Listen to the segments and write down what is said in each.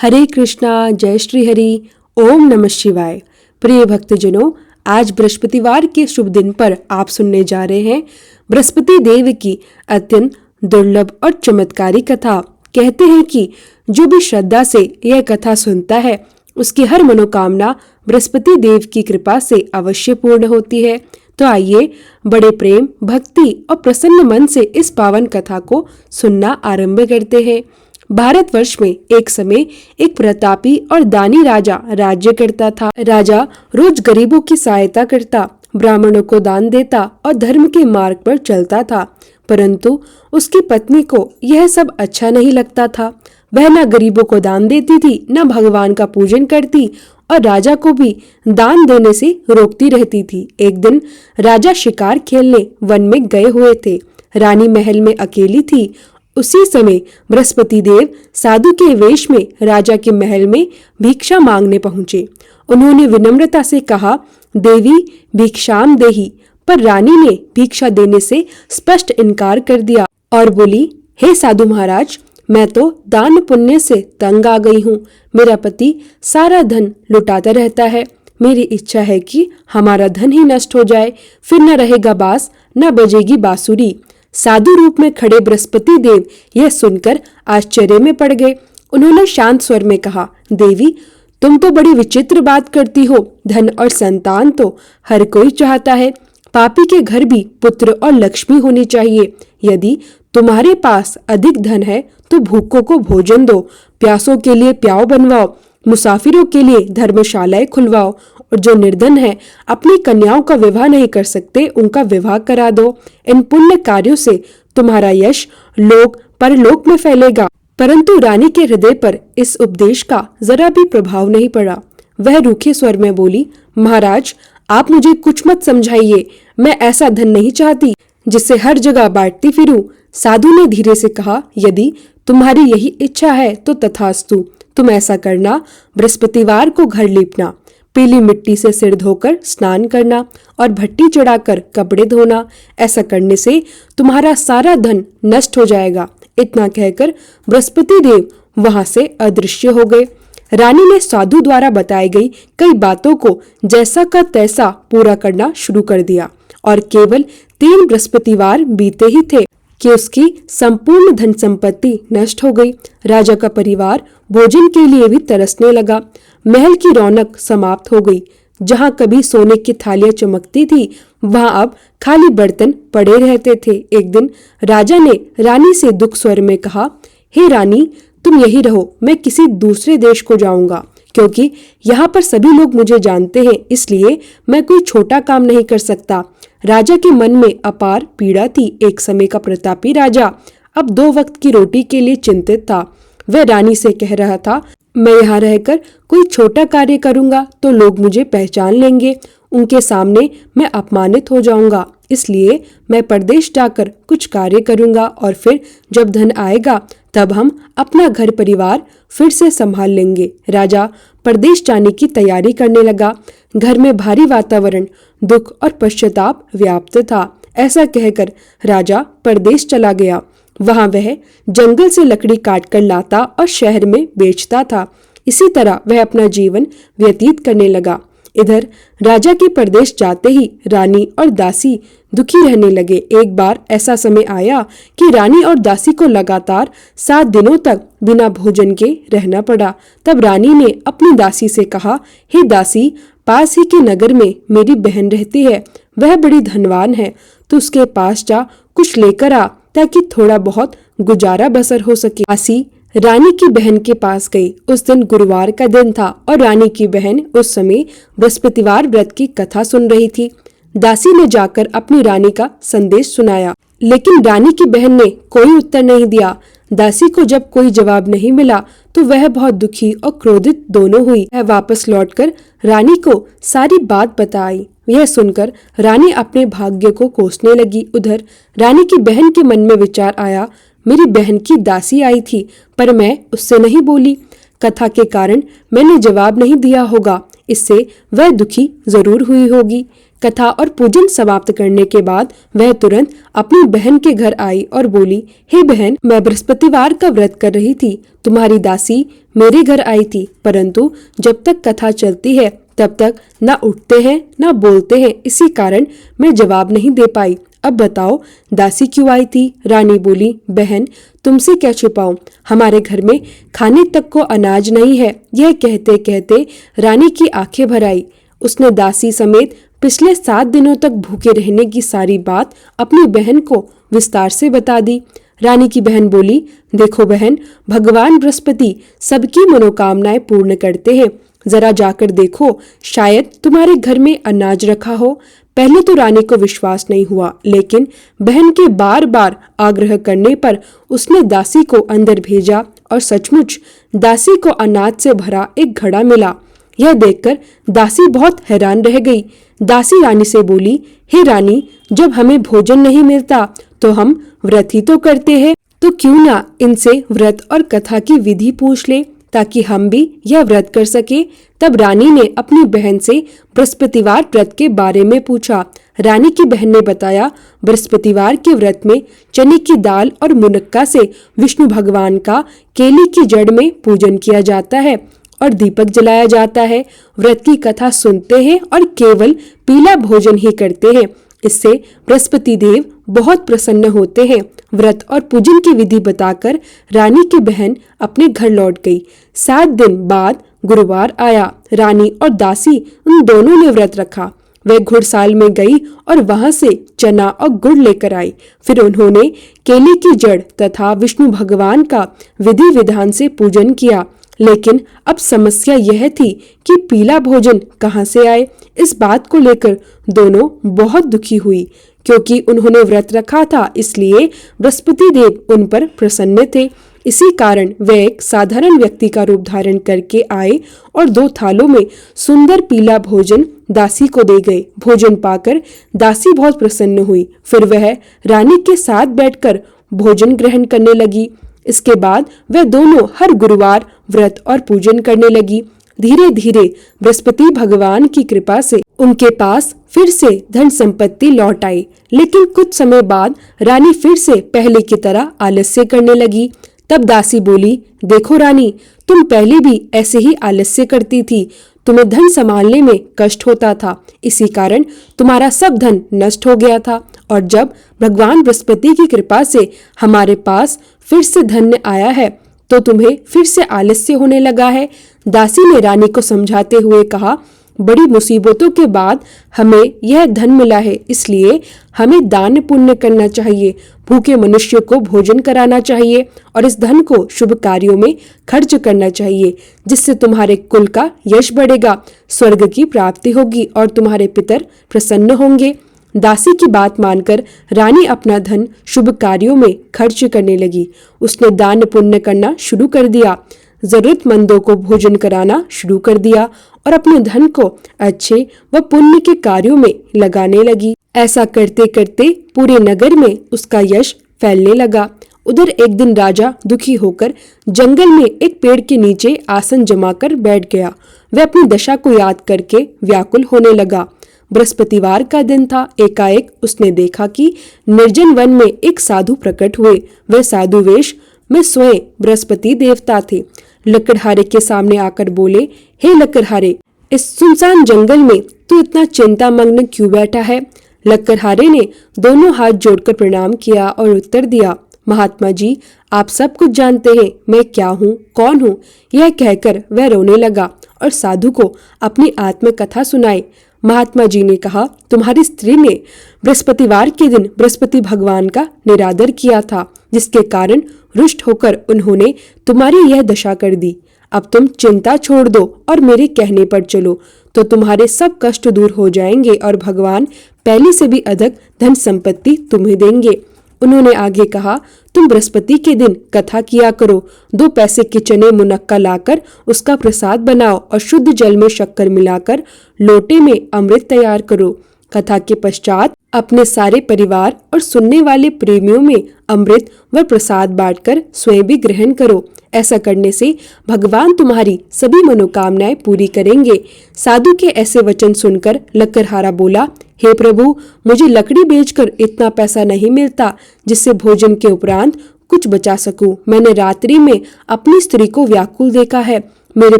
हरे कृष्णा, जय श्री हरि, ओम नमः शिवाय। प्रिय भक्तजनों, आज बृहस्पतिवार के शुभ दिन पर आप सुनने जा रहे हैं बृहस्पति देव की अत्यंत दुर्लभ और चमत्कारी कथा। कहते हैं कि जो भी श्रद्धा से यह कथा सुनता है उसकी हर मनोकामना बृहस्पति देव की कृपा से अवश्य पूर्ण होती है। तो आइए बड़े प्रेम, भक्ति और प्रसन्न मन से इस पावन कथा को सुनना आरंभ करते हैं। भारतवर्ष में एक समय एक प्रतापी और दानी राजा राज्य करता था। राजा रोज गरीबों की सहायता करता, ब्राह्मणों को दान देता और धर्म के मार्ग पर चलता था। परंतु उसकी पत्नी को यह सब अच्छा नहीं लगता था। वह न गरीबों को दान देती थी, न भगवान का पूजन करती और राजा को भी दान देने से रोकती रहती थी। एक दिन राजा शिकार खेलने वन में गए हुए थे। रानी महल में अकेली थी। उसी समय बृहस्पति देव साधु के वेश में राजा के महल में भिक्षा मांगने पहुंचे। उन्होंने विनम्रता से कहा, देवी भिक्षाम देहि। पर रानी ने भिक्षा देने से स्पष्ट इनकार कर दिया और बोली, हे साधु महाराज, मैं तो दान पुण्य से तंग आ गई हूँ। मेरा पति सारा धन लुटाता रहता है। मेरी इच्छा है कि हमारा धन ही नष्ट हो जाए, फिर न रहेगा बांस, न बजेगी बांसुरी। साधु रूप में खड़े बृहस्पति देव यह सुनकर आश्चर्य में पड़ गए। उन्होंने शांत स्वर में कहा, देवी तुम तो बड़ी विचित्र बात करती हो। धन और संतान तो हर कोई चाहता है। पापी के घर भी पुत्र और लक्ष्मी होनी चाहिए। यदि तुम्हारे पास अधिक धन है तो भूखों को भोजन दो, प्यासों के लिए प्याऊ बनवाओ, मुसाफिरों के लिए धर्मशालाएं खुलवाओ और जो निर्धन है, अपनी कन्याओं का विवाह नहीं कर सकते, उनका विवाह करा दो। इन पुण्य कार्यों से तुम्हारा यश लोक परलोक में फैलेगा। परंतु रानी के हृदय पर इस उपदेश का जरा भी प्रभाव नहीं पड़ा। वह रूखे स्वर में बोली, महाराज आप मुझे कुछ मत समझाइए। मैं ऐसा धन नहीं चाहती जिससे हर जगह बांटती फिरूं। साधु ने धीरे से कहा, यदि तुम्हारी यही इच्छा है तो तथास्तु। तुम ऐसा करना, बृहस्पतिवार को घर लीपना, पीली मिट्टी से सिर धोकर स्नान करना और भट्टी चढ़ाकर कपड़े धोना। ऐसा करने से तुम्हारा सारा धन नष्ट हो जाएगा। इतना कहकर बृहस्पति देव वहां से अदृश्य हो गए। रानी ने साधु द्वारा बताई गई कई बातों को जैसा का तैसा पूरा करना शुरू कर दिया और केवल 3 बृहस्पतिवार बीते ही थे कि उसकी संपूर्ण धन संपत्ति नष्ट हो गई। राजा का परिवार भोजन के लिए भी तरसने लगा। महल की रौनक समाप्त हो गई। जहां कभी सोने की थालियां चमकती थी, वहां अब खाली बर्तन पड़े रहते थे। एक दिन राजा ने रानी से दुख स्वर में कहा, हे रानी तुम यही रहो, मैं किसी दूसरे देश को जाऊंगा, क्योंकि यहाँ पर सभी लोग मुझे जानते हैं, इसलिए मैं कोई छोटा काम नहीं कर सकता। राजा के मन में अपार पीड़ा थी। एक समय का प्रतापी राजा अब 2 वक्त की रोटी के लिए चिंतित था। वह रानी से कह रहा था, मैं यहाँ रहकर कोई छोटा कार्य करूंगा तो लोग मुझे पहचान लेंगे, उनके सामने मैं अपमानित हो जाऊंगा। इसलिए मैं परदेश जाकर कुछ कार्य करूंगा और फिर जब धन आएगा तब हम अपना घर परिवार फिर से संभाल लेंगे। राजा परदेश जाने की तैयारी करने लगा। घर में भारी वातावरण, दुख और पश्चाताप व्याप्त था। ऐसा कहकर राजा परदेश चला गया। वहां वह जंगल से लकड़ी काटकर लाता और शहर में बेचता था। इसी तरह वह अपना जीवन व्यतीत करने लगा। इधर राजा के परदेश जाते ही रानी और दासी दुखी रहने लगे। एक बार ऐसा समय आया कि रानी और दासी को लगातार 7 दिनों तक बिना भोजन के रहना पड़ा। तब रानी ने अपनी दासी से कहा, हे दासी, पास ही के नगर में मेरी बहन रहती है, वह बड़ी धनवान है, तो उसके पास जा कुछ लेकर आ ताकि थोड़ा बहुत गुजारा बसर हो सके। दासी रानी की बहन के पास गई। उस दिन गुरुवार का दिन था और रानी की बहन उस समय बृहस्पतिवार व्रत की कथा सुन रही थी। दासी ने जाकर अपनी रानी का संदेश सुनाया, लेकिन रानी की बहन ने कोई उत्तर नहीं दिया। दासी को जब कोई जवाब नहीं मिला तो वह बहुत दुखी और क्रोधित दोनों हुई। वह वापस लौटकर रानी को सारी बात बताई। यह सुनकर रानी अपने भाग्य को कोसने लगी। उधर रानी की बहन के मन में विचार आया, मेरी बहन की दासी आई थी पर मैं उससे नहीं बोली। कथा के कारण मैंने जवाब नहीं दिया होगा, इससे वह दुखी जरूर हुई होगी। कथा और पूजन समाप्त करने के बाद वह तुरंत अपनी बहन के घर आई और बोली, हे बहन, मैं बृहस्पतिवार का व्रत कर रही थी। तुम्हारी दासी मेरे घर आई थी, परंतु जब तक कथा चलती है तब तक न उठते हैं न बोलते हैं, इसी कारण मैं जवाब नहीं दे पाई। अब बताओ दासी क्यों आई थी? रानी बोली, बहन तुमसे क्या छुपाऊं, हमारे घर में खाने तक को अनाज नहीं है। यह कहते कहते रानी की आंखें भर आई। उसने दासी समेत पिछले 7 दिनों तक भूखे रहने की सारी बात अपनी बहन को विस्तार से बता दी। रानी की बहन बोली, देखो बहन, भगवान बृहस्पति सबकी मनोकामनाएं पूर्ण करते हैं। जरा जाकर देखो, शायद तुम्हारे घर में अनाज रखा हो। पहले तो रानी को विश्वास नहीं हुआ, लेकिन बहन के बार बार आग्रह करने पर उसने दासी को अंदर भेजा और सचमुच दासी को अनाज से भरा एक घड़ा मिला। यह देखकर दासी बहुत हैरान रह गई। दासी रानी से बोली, हे रानी, जब हमें भोजन नहीं मिलता तो हम व्रत ही तो करते हैं, तो क्यों ना इनसे व्रत और कथा की विधि पूछ ले, ताकि हम भी यह व्रत कर सके। तब रानी ने अपनी बहन से बृहस्पतिवार व्रत के बारे में पूछा। रानी की बहन ने बताया, बृहस्पतिवार के व्रत में चने की दाल और मुनक्का से विष्णु भगवान का केली की जड़ में पूजन किया जाता है और दीपक जलाया जाता है। व्रत की कथा सुनते हैं और केवल पीला भोजन ही करते हैं। इससे बृहस्पति देव बहुत प्रसन्न होते हैं। व्रत और पूजन की विधि बताकर रानी की बहन अपने घर लौट गई। 7 दिन बाद गुरुवार आया। रानी और दासी उन दोनों ने व्रत रखा। वह घुड़साल में गई और वहां से चना और गुड़ लेकर आई। फिर उन्होंने केले की जड़ तथा विष्णु भगवान का विधि विधान से पूजन किया। लेकिन अब समस्या यह थी कि पीला भोजन कहाँ से आए। इस बात को लेकर दोनों बहुत दुखी हुई, क्योंकि उन्होंने व्रत रखा था, इसलिए बृहस्पति देव उन पर प्रसन्न थे। इसी कारण वे एक साधारण व्यक्ति का रूप धारण करके आए और 2 थालों में सुंदर पीला भोजन दासी को दे गए। भोजन पाकर दासी बहुत प्रसन्न हुई। फिर वह रानी के साथ बैठकर भोजन ग्रहण करने लगी। इसके बाद वह दोनों हर गुरुवार व्रत और पूजन करने लगी। धीरे धीरे बृहस्पति भगवान की कृपा से उनके पास फिर से धन संपत्ति लौट आई। लेकिन कुछ समय बाद रानी फिर से पहले की तरह आलस्य करने लगी। तब दासी बोली, देखो रानी, तुम पहले भी ऐसे ही आलस्य करती थी। तुम्हें धन संभालने में कष्ट होता था, इसी कारण तुम्हारा सब धन नष्ट हो गया था। और जब भगवान बृहस्पति की कृपा से हमारे पास फिर से धन आया है, तो तुम्हें फिर से आलस्य होने लगा है। दासी ने रानी को समझाते हुए कहा, बड़ी मुसीबतों के बाद हमें यह धन मिला है, इसलिए हमें दान पुण्य करना चाहिए, भूखे मनुष्य को भोजन कराना चाहिए और इस धन को शुभ कार्यों में खर्च करना चाहिए, जिससे तुम्हारे कुल का यश बढ़ेगा, स्वर्ग की प्राप्ति होगी और तुम्हारे पितर प्रसन्न होंगे। दासी की बात मानकर रानी अपना धन शुभ कार्यों में खर्च करने लगी। उसने दान पुण्य करना शुरू कर दिया, जरूरतमंदों को भोजन कराना शुरू कर दिया और अपने धन को अच्छे व पुण्य के कार्यों में लगाने लगी। ऐसा करते करते पूरे नगर में उसका यश फैलने लगा। उधर एक दिन राजा दुखी होकर जंगल में एक पेड़ के नीचे आसन जमाकर बैठ गया। वह अपनी दशा को याद करके व्याकुल होने लगा। बृहस्पतिवार का दिन था। एकाएक उसने देखा कि निर्जन वन में एक साधु प्रकट हुए। वह साधु वेश में स्वयं बृहस्पति देवता थे। लकड़हारे के सामने आकर बोले, हे लकड़हारे, इस सुनसान जंगल में तू इतना चिंता मग्न क्यों बैठा है? लकड़हारे ने दोनों हाथ जोड़कर प्रणाम किया और उत्तर दिया, महात्मा जी, आप सब कुछ जानते हैं, मैं क्या हूँ, कौन हूँ। यह कहकर वह रोने लगा और साधु को अपनी आत्मकथा सुनाई। महात्मा जी ने कहा, तुम्हारी स्त्री ने बृहस्पतिवार के दिन बृहस्पति भगवान का निरादर किया था, जिसके कारण रुष्ट होकर उन्होंने तुम्हारी यह दशा कर दी। अब तुम चिंता छोड़ दो और मेरे कहने पर चलो, तो तुम्हारे सब कष्ट दूर हो जाएंगे और भगवान पहले से भी अधिक धन संपत्ति तुम्हें देंगे। उन्होंने आगे कहा, तुम बृहस्पति के दिन कथा किया करो, 2 पैसे के चने मुनक्का लाकर उसका प्रसाद बनाओ और शुद्ध जल में शक्कर मिलाकर लोटे में अमृत तैयार करो। कथा के पश्चात अपने सारे परिवार और सुनने वाले प्रेमियों में अमृत व प्रसाद बांटकर स्वयं भी ग्रहण करो। ऐसा करने से भगवान तुम्हारी सभी मनोकामनाएं पूरी करेंगे। साधु के ऐसे वचन सुनकर लकड़हारा बोला, हे प्रभु, मुझे लकड़ी बेचकर इतना पैसा नहीं मिलता जिससे भोजन के उपरांत कुछ बचा सकूं। मैंने रात्रि में अपनी स्त्री को व्याकुल देखा है। मेरे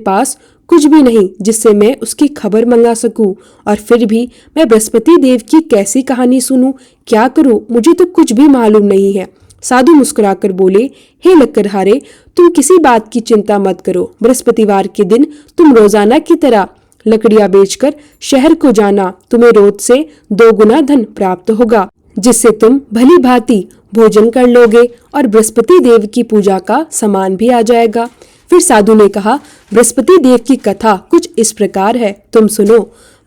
पास कुछ भी नहीं जिससे मैं उसकी खबर मंगा सकूं, और फिर भी मैं बृहस्पति देव की कैसी कहानी सुनूं? क्या करूं? मुझे तो कुछ भी मालूम नहीं है। साधु मुस्कुराकर बोले, हे लकड़हारे, तुम किसी बात की चिंता मत करो। बृहस्पतिवार के दिन तुम रोजाना की तरह लकड़ियां बेचकर शहर को जाना। तुम्हें रोज से 2 गुना धन प्राप्त होगा, जिससे तुम भली भांति भोजन कर लोगे और बृहस्पति देव की पूजा का सामान भी आ जाएगा। फिर साधु ने कहा, बृहस्पति देव की कथा कुछ इस प्रकार है, तुम सुनो।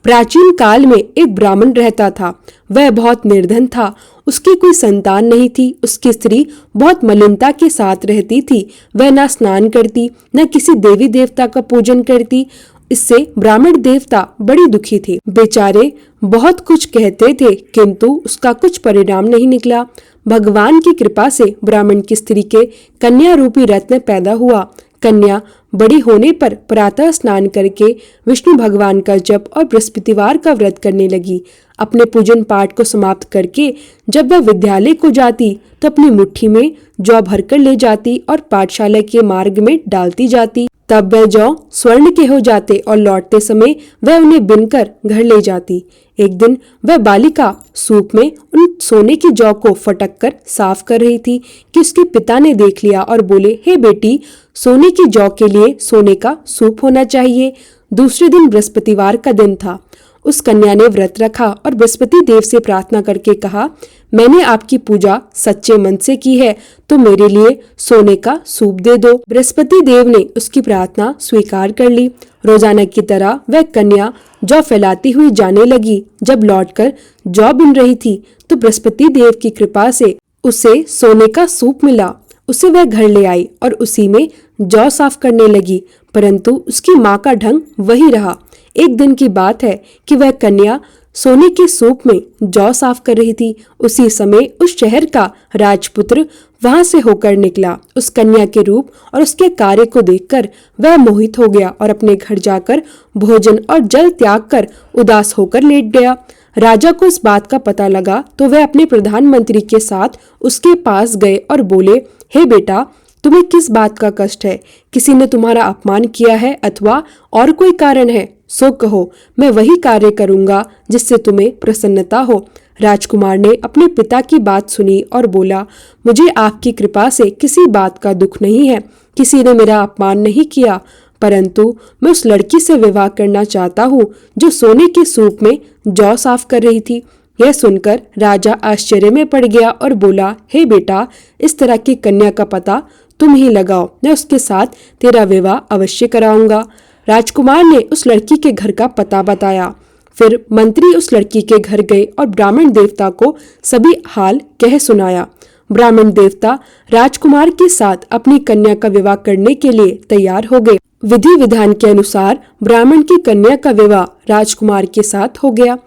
प्राचीन काल में एक ब्राह्मण रहता था। वह बहुत निर्धन था। उसकी कोई संतान नहीं थी। उसकी स्त्री बहुत मलिनता के साथ रहती थी। वह ना स्नान करती, न किसी देवी देवता का पूजन करती। इससे ब्राह्मण देवता बड़ी दुखी थे। बेचारे बहुत कुछ कहते थे, किंतु उसका कुछ परिणाम नहीं निकला। भगवान की कृपा से ब्राह्मण की स्त्री के कन्या रूपी रत्न पैदा हुआ। कन्या बड़ी होने पर प्रातः स्नान करके विष्णु भगवान का जप और बृहस्पतिवार का व्रत करने लगी। अपने पूजन पाठ को समाप्त करके जब वह विद्यालय को जाती तो अपनी मुट्ठी में जौ भरकर ले जाती और पाठशाला के मार्ग में डालती जाती। तब वह जौ स्वर्ण के हो जाते और लौटते समय वह उन्हें बिनकर घर ले जाती। एक दिन वह बालिका सूप में उन सोने की जौ को फटक कर साफ कर रही थी कि उसके पिता ने देख लिया और बोले, हे बेटी, सोने की जौ के लिए सोने का सूप होना चाहिए। दूसरे दिन बृहस्पतिवार का दिन था। उस कन्या ने व्रत रखा और बृहस्पति देव से प्रार्थना करके कहा, मैंने आपकी पूजा सच्चे मन से की है, तो मेरे लिए सोने का सूप दे दो। बृहस्पति देव ने उसकी प्रार्थना स्वीकार कर ली। रोजाना की तरह वह कन्या जौ फैलाती हुई जाने लगी। जब लौटकर जौ बिन रही थी तो बृहस्पति देव की कृपा से उसे सोने का सूप मिला। उसे वह घर ले आई और उसी में जौ साफ करने लगी, परंतु उसकी माँ का ढंग वही रहा। एक दिन की बात है कि वह कन्या सोने के सूप में जौ साफ कर रही थी। उसी समय उस शहर का राजपुत्र वहां से होकर निकला। उस कन्या के रूप और उसके कार्य को देखकर वह मोहित हो गया और अपने घर जाकर भोजन और जल त्याग कर उदास होकर लेट गया। राजा को इस बात का पता लगा तो वह अपने प्रधानमंत्री के साथ उसके पास गए और बोले, हे बेटा, तुम्हें किस बात का कष्ट है? किसी ने तुम्हारा अपमान किया है अथवा और कोई कारण है? सो कहो, मैं वही कार्य करूंगा जिससे तुम्हें प्रसन्नता हो। राजकुमार ने अपने पिता की बात सुनी और बोला, मुझे आपकी कृपा से किसी बात का दुख नहीं है। किसी ने मेरा अपमान नहीं किया, परंतु मैं उस लड़की से विवाह करना चाहता हूँ जो सोने के सूप में जौ साफ कर रही थी। यह सुनकर राजा आश्चर्य में पड़ गया और बोला, हे बेटा, इस तरह की कन्या का पता तुम ही लगाओ, मैं उसके साथ तेरा विवाह अवश्य कराऊंगा। राजकुमार ने उस लड़की के घर का पता बताया। फिर मंत्री उस लड़की के घर गए और ब्राह्मण देवता को सभी हाल कह सुनाया। ब्राह्मण देवता राजकुमार के साथ अपनी कन्या का विवाह करने के लिए तैयार हो गए। विधि विधान के अनुसार ब्राह्मण की कन्या का विवाह राजकुमार के साथ हो गया।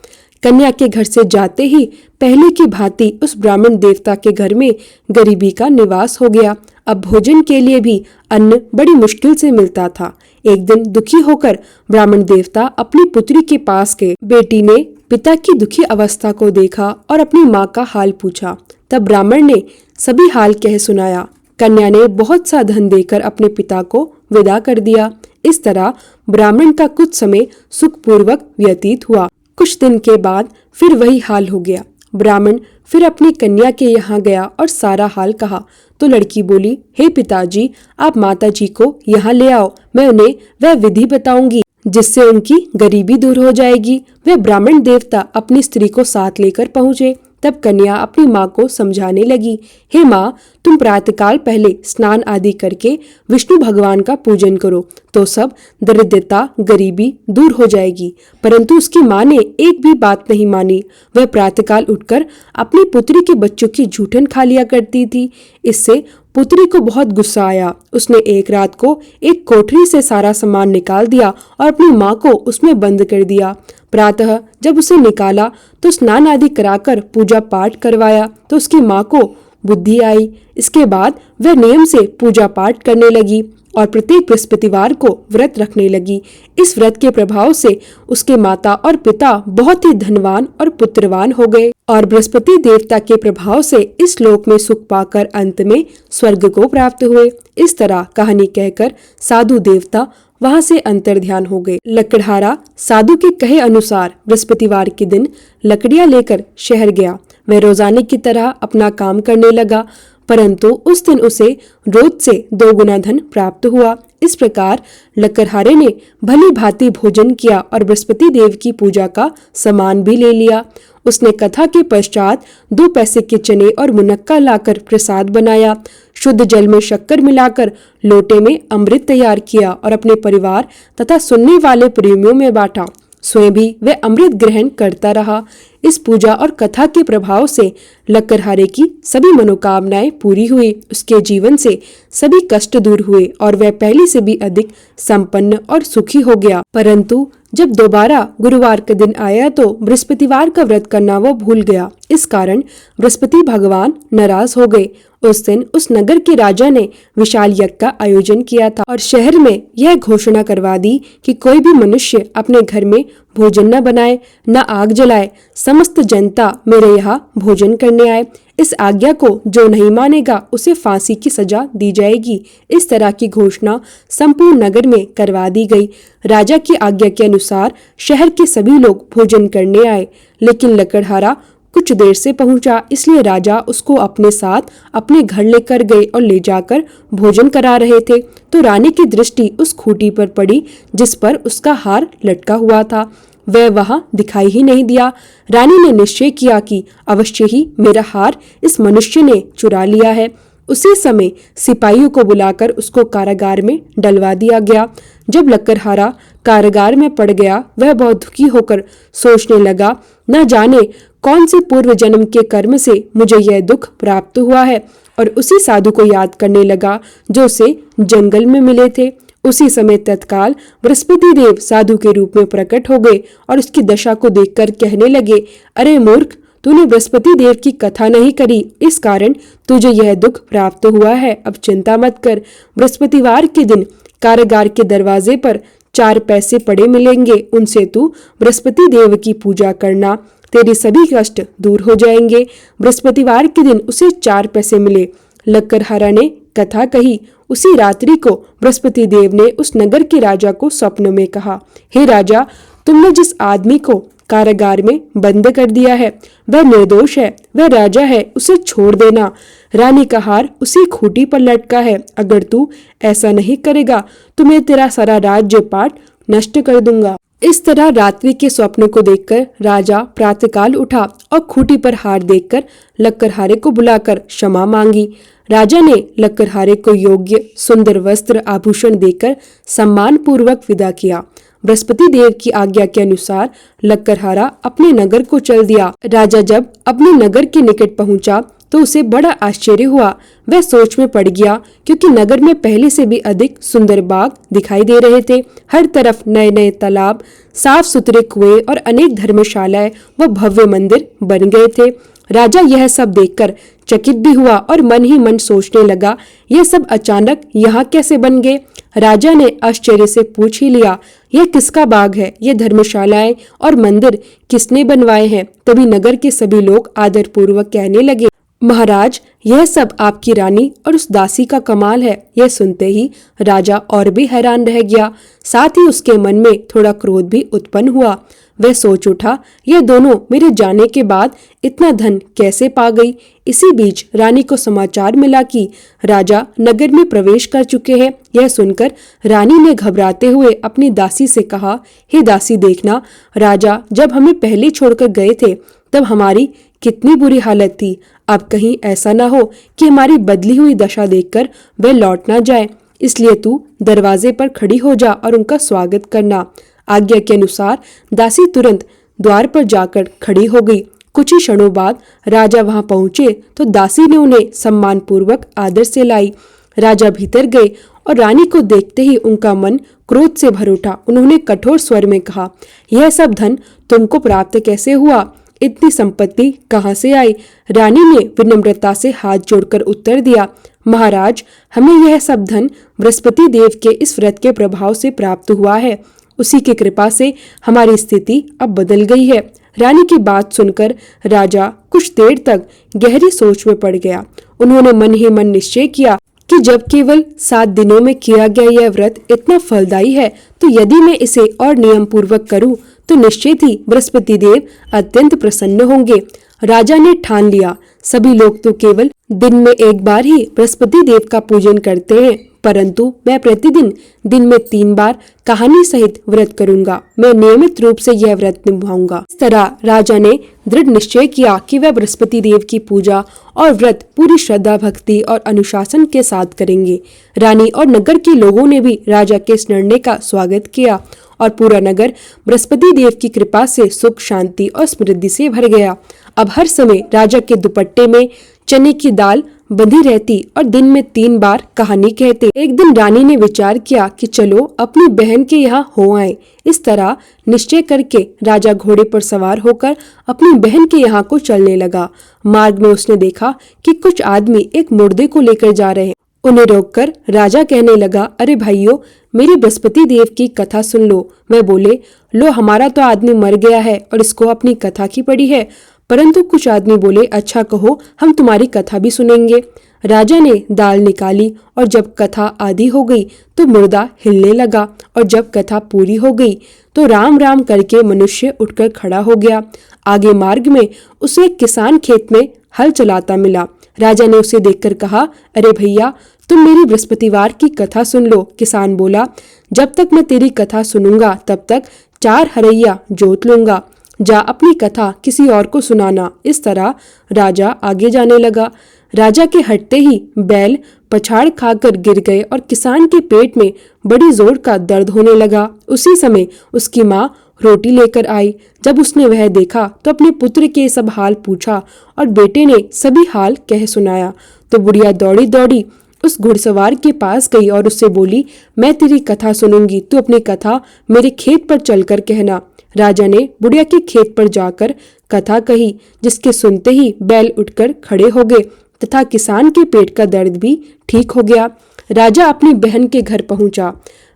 कन्या के घर से जाते ही पहले की भांति उस ब्राह्मण देवता के घर में गरीबी का निवास हो गया। अब भोजन के लिए भी अन्न बड़ी मुश्किल से मिलता था। एक दिन दुखी होकर ब्राह्मण देवता अपनी पुत्री के पास गए। बेटी ने पिता की दुखी अवस्था को देखा और अपनी माँ का हाल पूछा। तब ब्राह्मण ने सभी हाल कह सुनाया। कन्या ने बहुत सा धन देकर अपने पिता को विदा कर दिया। इस तरह ब्राह्मण का कुछ समय सुखपूर्वक व्यतीत हुआ। कुछ दिन के बाद फिर वही हाल हो गया। ब्राह्मण फिर अपनी कन्या के यहाँ गया और सारा हाल कहा तो लड़की बोली, हे पिताजी, आप माताजी को यहाँ ले आओ, मैं उन्हें वह विधि बताऊंगी जिससे उनकी गरीबी दूर हो जाएगी। वह ब्राह्मण देवता अपनी स्त्री को साथ लेकर पहुँचे। तब कन्या अपनी माँ को समझाने लगी, हे माँ, तुम प्रातःकाल पहले स्नान आदि करके विष्णु भगवान का पूजन करो तो सब दरिद्रता गरीबी दूर हो जाएगी। परंतु उसकी माँ ने एक भी बात नहीं मानी। वह प्रातःकाल उठकर अपनी पुत्री के बच्चों की जूठन खा लिया करती थी। इससे पुत्री को बहुत गुस्सा आया। उसने एक रात को एक कोठरी से सारा सामान निकाल दिया और अपनी माँ को उसमें बंद कर दिया। प्रातः जब उसे निकाला तो स्नान आदि कराकर पूजा पाठ करवाया तो उसकी माँ को बुद्धि आई। इसके बाद वह नियम से पूजा पाठ करने लगी और प्रत्येक बृहस्पतिवार को व्रत रखने लगी। इस व्रत के प्रभाव से उसके माता और पिता बहुत ही धनवान और पुत्रवान हो गए और बृहस्पति देवता के प्रभाव से इस लोक में सुख पाकर अंत में स्वर्ग को प्राप्त हुए। इस तरह कहानी कहकर साधु देवता वहां से अंतर्ध्यान हो गए। लकड़हारा साधु के कहे अनुसार बृहस्पतिवार के दिन लकड़ियां लेकर शहर गया। वह रोजाने की तरह अपना काम करने लगा, परंतु उस दिन उसे रोज से 2 गुना धन प्राप्त हुआ। इस प्रकार लकड़हारे ने भली भांति भोजन किया और बृहस्पति देव की पूजा का सामान भी ले लिया। उसने कथा के पश्चात 2 पैसे के चने और मुनक्का लाकर प्रसाद बनाया, शुद्ध जल में शक्कर मिलाकर लोटे में अमृत तैयार किया और अपने परिवार तथा सुनने वाले प्रेमियों में बांटा। स्वयं भी वह अमृत ग्रहण करता रहा। इस पूजा और कथा के प्रभाव से लकड़हारे की सभी मनोकामनाएं पूरी हुई। उसके जीवन से सभी कष्ट दूर हुए और वह पहले से भी अधिक संपन्न और सुखी हो गया। परंतु जब दोबारा गुरुवार का दिन आया तो बृहस्पतिवार का व्रत करना वो भूल गया। इस कारण बृहस्पति भगवान नाराज हो गए। उस दिन उस नगर के राजा ने विशाल यज्ञ का आयोजन किया था और शहर में यह घोषणा करवा दी कि कोई भी मनुष्य अपने घर में भोजन न बनाए, न आग जलाए। समस्त जनता मेरे यहाँ भोजन करने आए। इस आज्ञा को जो नहीं मानेगा उसे फांसी की सजा दी जाएगी। इस तरह की घोषणा संपूर्ण नगर में करवा दी गई। राजा की आज्ञा के अनुसार शहर के सभी लोग भोजन करने आए, लेकिन लकड़हारा कुछ देर से पहुंचा, इसलिए राजा उसको अपने साथ अपने घर लेकर गए और ले जाकर भोजन करा रहे थे तो रानी की दृष्टि उस खूंटी पर पड़ी जिस पर उसका हार लटका हुआ था। वह वहां दिखाई ही नहीं दिया। रानी ने निश्चय किया कि अवश्य ही मेरा हार इस मनुष्य ने चुरा लिया है। उसी समय सिपाहियों को बुलाकर उसको कारागार में डलवा दिया गया। जब लकड़हारा कारागार में पड़ गया, वह बहुत दुखी होकर सोचने लगा, न जाने कौन से पूर्व जन्म के कर्म से मुझे यह दुख प्राप्त हुआ है, और उसी साधु को याद करने लगा जो उसे जंगल में मिले थे। उसी समय तत्काल बृहस्पति देव साधु के रूप में प्रकट हो गए और उसकी दशा को देखकर कहने लगे, अरे मूर्ख, तूने बृहस्पति देव की कथा नहीं करी, इस कारण तुझे यह दुख प्राप्त हुआ है। अब चिंता मत कर, बृहस्पतिवार के दिन कारागार के दरवाजे पर 4 पैसे पड़े मिलेंगे, उनसे तू बृहस्पति देव की पूजा करना, तेरे सभी कष्ट दूर हो जाएंगे। बृहस्पतिवार के दिन उसे 4 पैसे मिले। लकड़हारा ने कथा कही। उसी रात्रि को बृहस्पति देव ने उस नगर के राजा को स्वप्न में कहा, हे राजा, तुमने जिस आदमी को कारागार में बंद कर दिया है वह निर्दोष है, वह राजा है, उसे छोड़ देना। रानी का हार उसी खूंटी पर लटका है। अगर तू ऐसा नहीं करेगा तो मैं तेरा सारा राज्य पाट नष्ट कर दूंगा। इस तरह रात्रि के स्वप्न को देखकर राजा प्रातःकाल उठा और खूंटी पर हार देखकर लकड़हारे को बुलाकर क्षमा मांगी। राजा ने लकड़हारे को योग्य सुंदर वस्त्र आभूषण देकर सम्मान पूर्वक विदा किया। बृहस्पति देव की आज्ञा के अनुसार लकड़हारा अपने नगर को चल दिया। राजा जब अपने नगर के निकट पहुंचा तो उसे बड़ा आश्चर्य हुआ। वह सोच में पड़ गया, क्योंकि नगर में पहले से भी अधिक सुंदर बाग दिखाई दे रहे थे। हर तरफ नए नए तालाब, साफ सुथरे कुएं और अनेक धर्मशालाएं व भव्य मंदिर बन गए थे। राजा यह सब देखकर चकित भी हुआ और मन ही मन सोचने लगा, यह सब अचानक यहाँ कैसे बन गए। राजा ने आश्चर्य से पूछ ही लिया, यह किसका बाग है, यह धर्मशालाएं और मंदिर किसने बनवाए हैं। तभी नगर के सभी लोग आदर पूर्वक कहने लगे, महाराज, यह सब आपकी रानी और उस दासी का कमाल है। यह सुनते ही राजा और भी हैरान रह गया। साथ ही उसके मन में थोड़ा क्रोध भी उत्पन्न हुआ। वह सोच उठा, यह दोनों मेरे जाने के बाद इतना धन कैसे पा गई। इसी बीच रानी को समाचार मिला कि राजा नगर में प्रवेश कर चुके हैं। यह सुनकर रानी ने घबराते हुए अपनी दासी से कहा, हे दासी, देखना, राजा जब हमें पहले छोड़कर गए थे तब हमारी कितनी बुरी हालत थी। अब कहीं ऐसा ना हो कि हमारी बदली हुई दशा देखकर वह लौट ना जाए, इसलिए तू दरवाजे पर खड़ी हो जा और उनका स्वागत करना। आज्ञा के अनुसार दासी तुरंत द्वार पर जाकर खड़ी हो गई। कुछ ही क्षणों बाद राजा वहां पहुंचे तो दासी ने उन्हें सम्मान पूर्वक आदर से लाई। राजा भीतर गए और रानी को देखते ही उनका मन क्रोध से भर उठा। उन्होंने कठोर स्वर में कहा, यह सब धन तुमको प्राप्त कैसे हुआ। इतनी संपत्ति कहाँ से आई? रानी ने विनम्रता से हाथ जोड़कर उत्तर दिया, महाराज, हमें यह सब धन बृहस्पति देव के इस व्रत के प्रभाव से प्राप्त हुआ है। उसी की कृपा से हमारी स्थिति अब बदल गई है। रानी की बात सुनकर राजा कुछ देर तक गहरी सोच में पड़ गया। उन्होंने मन ही मन निश्चय किया कि जब केवल 7 दिनों में किया गया यह व्रत इतना फलदायी है, तो यदि मैं इसे और नियम पूर्वक करूं तो निश्चित ही बृहस्पति देव अत्यंत प्रसन्न होंगे। राजा ने ठान लिया, सभी लोग तो केवल दिन में एक बार ही बृहस्पति देव का पूजन करते हैं, परंतु मैं प्रतिदिन दिन में 3 बार कहानी सहित व्रत करूंगा। मैं नियमित रूप से यह व्रत निभाऊंगा। इस तरह राजा ने दृढ़ निश्चय किया कि वह बृहस्पति देव की पूजा और व्रत पूरी श्रद्धा, भक्ति और अनुशासन के साथ करेंगे। रानी और नगर के लोगों ने भी राजा के इस निर्णय का स्वागत किया और पूरा नगर बृहस्पति देव की कृपा से सुख, शांति और समृद्धि से भर गया। अब हर समय राजा के दुपट्टे में चने की दाल बंधी रहती और दिन में 3 बार कहानी कहते। एक दिन रानी ने विचार किया कि चलो अपनी बहन के यहाँ हो आए। इस तरह निश्चय करके राजा घोड़े पर सवार होकर अपनी बहन के यहाँ को चलने लगा। मार्ग में उसने देखा कि कुछ आदमी एक मुर्दे को लेकर जा रहे हैं। उन्हें रोककर राजा कहने लगा, अरे भाइयों, मेरी बृहस्पति देव की कथा सुन लो। वे बोले, लो, हमारा तो आदमी मर गया है और इसको अपनी कथा की पड़ी है। परंतु कुछ आदमी बोले, अच्छा कहो, हम तुम्हारी कथा भी सुनेंगे। राजा ने दाल निकाली और जब कथा आधी हो गई तो मुर्दा हिलने लगा और जब कथा पूरी हो गई तो राम राम करके मनुष्य उठकर खड़ा हो गया। आगे मार्ग में उसे एक किसान खेत में हल चलाता मिला। राजा ने उसे देखकर कहा, अरे भैया, तुम मेरी बृहस्पतिवार की कथा सुन लो। किसान बोला, जब तक मैं तेरी कथा सुनूंगा तब तक 4 हरैया जोत लूंगा। जा अपनी कथा किसी और को सुनाना। इस तरह राजा आगे जाने लगा। राजा के हटते ही बैल पछाड़ खाकर गिर गए और किसान के पेट में बड़ी जोर का दर्द होने लगा। उसी समय उसकी माँ रोटी लेकर आई। जब उसने वह देखा तो अपने पुत्र के सब हाल पूछा और बेटे ने सभी हाल कह सुनाया। तो बुढ़िया दौड़ी दौड़ी उस घुड़सवार के पास गई और उससे बोली, मैं तेरी कथा सुनूंगी, तू अपनी कथा मेरे खेत पर चलकर कहना। राजा ने बुढ़िया के खेत पर जाकर कथा कही, जिसके सुनते ही बैल उठकर खड़े हो गए तथा किसान के पेट का दर्द भी ठीक हो गया। राजा अपनी बहन के घर पहुंचा।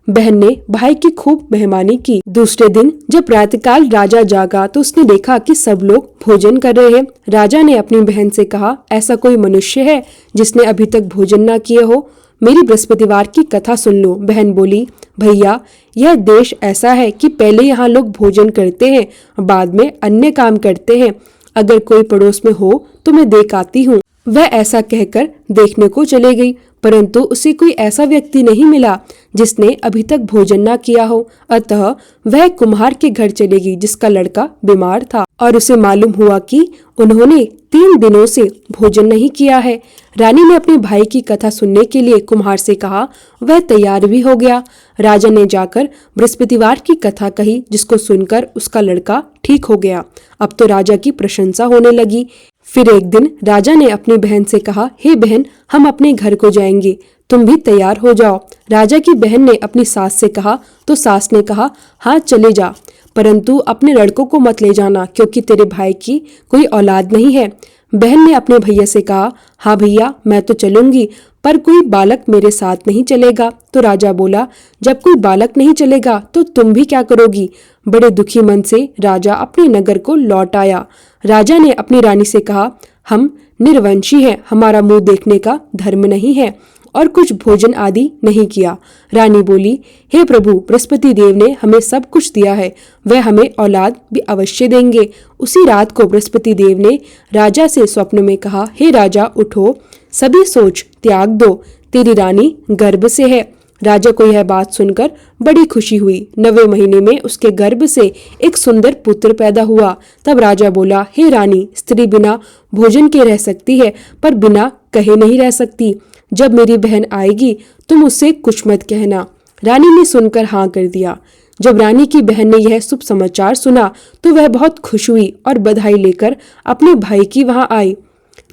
बहन ने भाई की खूब मेहमानी की। दूसरे दिन जब प्रातःकाल राजा जागा तो उसने देखा कि सब लोग भोजन कर रहे हैं। राजा ने अपनी बहन से कहा, ऐसा कोई मनुष्य है जिसने अभी तक भोजन न किए हो? मेरी बृहस्पतिवार की कथा सुन लो। बहन बोली, भैया, यह देश ऐसा है कि पहले यहाँ लोग भोजन करते हैं, बाद में अन्य काम करते हैं। अगर कोई पड़ोस में हो तो मैं देख आती हूँ। वह ऐसा कहकर देखने को चले गई, परंतु उसे कोई ऐसा व्यक्ति नहीं मिला जिसने अभी तक भोजन न किया हो। अतः वह कुम्हार के घर चली गई जिसका लड़का बीमार था और उसे मालूम हुआ कि उन्होंने 3 दिनों से भोजन नहीं किया है। रानी ने अपने भाई की कथा सुनने के लिए कुम्हार से कहा। वह तैयार भी हो गया। राजा ने जाकर बृहस्पतिवार की कथा कही, जिसको सुनकर उसका लड़का ठीक हो गया। अब तो राजा की प्रशंसा होने लगी। फिर एक दिन राजा ने अपनी बहन से कहा, हे बहन, हम अपने घर को जाएंगे, तुम भी तैयार हो जाओ। राजा की बहन ने अपनी सास से कहा तो सास ने कहा, हाँ चले जा, परंतु अपने लड़कों को मत ले जाना, क्योंकि तेरे भाई की कोई औलाद नहीं है। बहन ने अपने भैया से कहा, हाँ भैया, मैं तो चलूंगी, पर कोई बालक मेरे साथ नहीं चलेगा। तो राजा बोला, जब कोई बालक नहीं चलेगा तो तुम भी क्या करोगी? बड़े दुखी मन से राजा अपने नगर को लौट आया। राजा ने अपनी रानी से कहा, हम निर्वंशी हैं, हमारा मुंह देखने का धर्म नहीं है, और कुछ भोजन आदि नहीं किया। रानी बोली, हे प्रभु, बृहस्पति देव ने हमें सब कुछ दिया है, वह हमें औलाद भी अवश्य देंगे। उसी रात को बृहस्पति देव ने राजा से स्वप्न में कहा, हे राजा, उठो, सभी सोच त्याग दो, तेरी रानी गर्भ से है। राजा को यह बात सुनकर बड़ी खुशी हुई। 9वें महीने में उसके गर्भ से एक सुंदर पुत्र पैदा हुआ। तब राजा बोला, हे रानी, स्त्री बिना भोजन के रह सकती है, पर बिना कहे नहीं रह सकती। जब मेरी बहन आएगी तुम उससे कुछ मत कहना। रानी ने सुनकर हाँ कर दिया। जब रानी की बहन ने यह शुभ समाचार सुना तो वह बहुत खुश हुई और बधाई लेकर अपने भाई की वहां आई।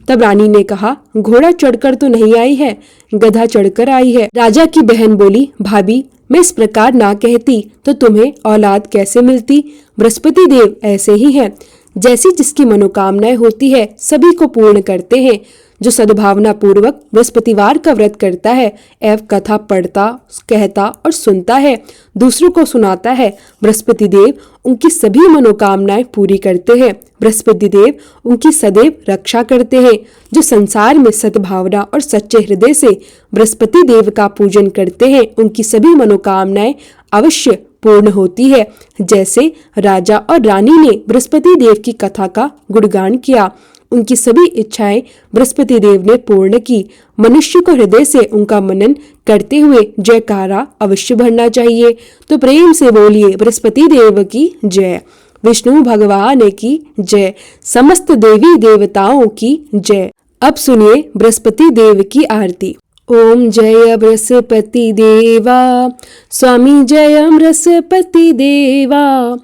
तब रानी ने कहा, घोड़ा चढ़कर तो नहीं आई है, गधा चढ़कर आई है। राजा की बहन बोली, भाभी, मैं इस प्रकार ना कहती तो तुम्हें औलाद कैसे मिलती? बृहस्पति देव ऐसे ही हैं, जैसी जिसकी मनोकामनाएं होती है सभी को पूर्ण करते हैं। जो सद्भावना पूर्वक बृहस्पतिवार का व्रत करता है एवं कथा पढ़ता, कहता और सुनता है, दूसरों को सुनाता है, बृहस्पति देव उनकी सभी मनोकामनाएं पूरी करते हैं। बृहस्पति देव उनकी सदैव रक्षा करते हैं। जो संसार में सद्भावना और सच्चे हृदय से बृहस्पति देव का पूजन करते हैं उनकी सभी मनोकामनाएं अवश्य पूर्ण होती है। जैसे राजा और रानी ने बृहस्पति देव की कथा का गुणगान किया, उनकी सभी इच्छाएं बृहस्पति देव ने पूर्ण की। मनुष्य को हृदय से उनका मनन करते हुए जयकारा अवश्य भरना चाहिए। तो प्रेम से बोलिए बृहस्पति देव की जय, विष्णु भगवान की जय, समस्त देवी देवताओं की जय। अब सुनिए बृहस्पति देव की आरती। ओम जय बृहस्पति देवा, स्वामी जय बृहस्पति देवा,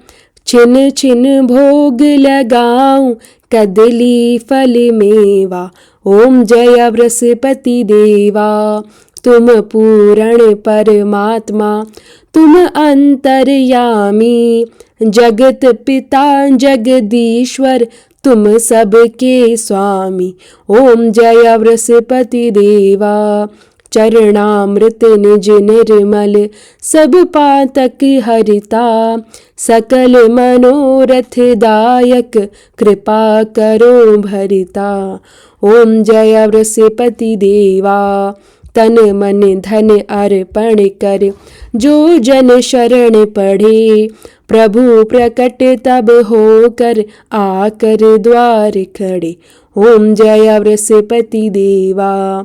छिन छिन भोग लगाऊं कदली फल मेवा। ओम जय बृहस्पति देवा, तुम पूर्ण परमात्मा, तुम अंतर्यामी, जगत पिता जगदीश्वर, तुम सबके स्वामी। ओम जय बृहस्पति देवा, चरणामृत निज निर्मल, सब पातक हरिता, सकल मनोरथ दायक, कृपा करो भरिता। ओम जय बृहस्पति देवा, तन मन धन अर्पण कर, जो जन शरण पढ़े, प्रभु प्रकट तब होकर, आकर द्वार खड़े। ओम जय बृहस्पति देवा,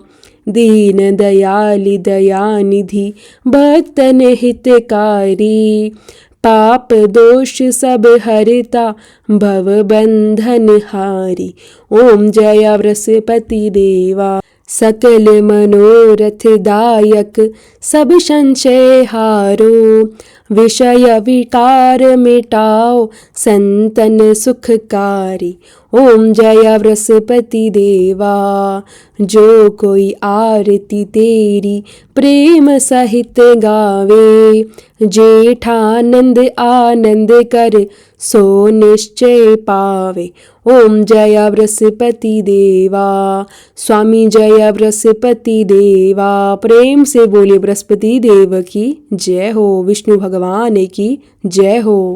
दीन दयालि दयानिधि, भक्तन हितकारी, पाप दोष सब हरता, भव बंधन हारी। ओम जय बृहस्पति देवा, सकल मनोरथ दायक, सब संशय हारो, विषय विकार मिटाओ, संतन सुखकारी। ओम जय बृहस्पति देवा, जो कोई आरती तेरी प्रेम सहित गावे, जेठानंद आनंद कर, सो निश्चय पावे। ओम जय बृहस्पति देवा, स्वामी जय बृहस्पति देवा। प्रेम से बोले बृहस्पति देव की जय हो, विष्णु भगवान की जय हो।